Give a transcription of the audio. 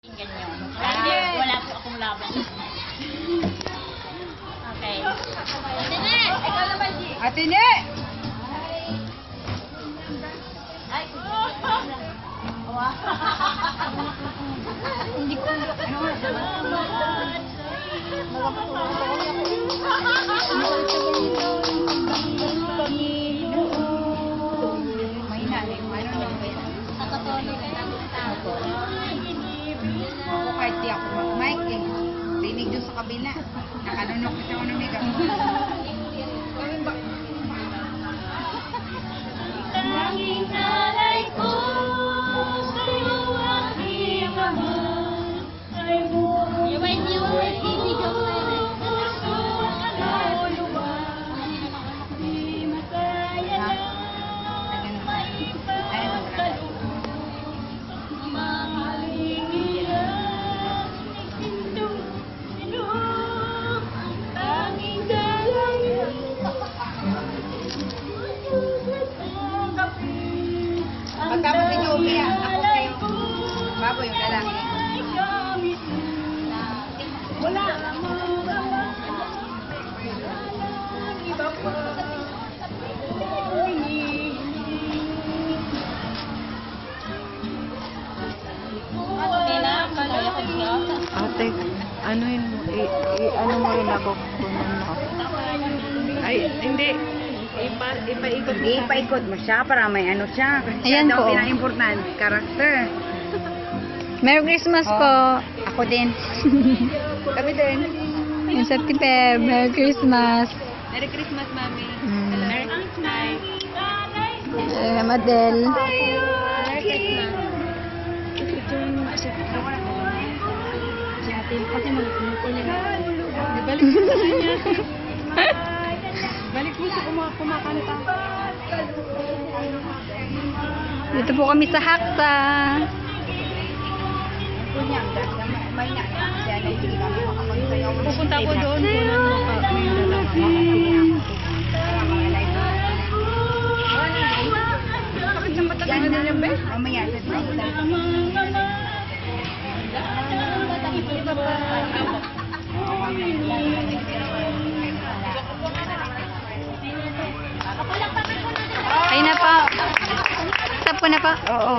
Wala po akong laban. Okay. Ate Ne! Ay! Hindi ko May nanay, sa Katolik ay ang tao. ako kahit di ako mag-mic eh. Rinig doon sa kabila. Nakanunok ko siya ako ng mega. Tanging alay ko sa'yo aking ama ay buhay. Hindi ka puso kaluluwa di makaya lang maipagkaloob. Mahaling ilang inom ang tanging dalay. Pagtapos ninyo umiyak, ako kayo. Baboy yung lalaki. Wala iba pa. Ate, ano yun mo? Ano mo rin ako kung ano? Ay, hindi. Ipaikot mo sa Ipaikot mo siya para may ano siya. Kasi Ayan siya daw po. pinaka-importante, karakter. Merry Christmas po. Ako din. Kami din. Yung sa Tipe, Merry Christmas. Merry Christmas, Mami. Merry Christmas. Madel. Merry Christmas. Si ate, kasi mag-ulit. Balik mo sa kanya. Balik mo sa kumakanta. Dito po kami sa Hakta. Kunya, may na. Kaya na hindi kami makapagsayaw. Pupunta ko doon. Yan na lang, Bes. Mamaya, sa Ay na po. Stop ko na po. Oo.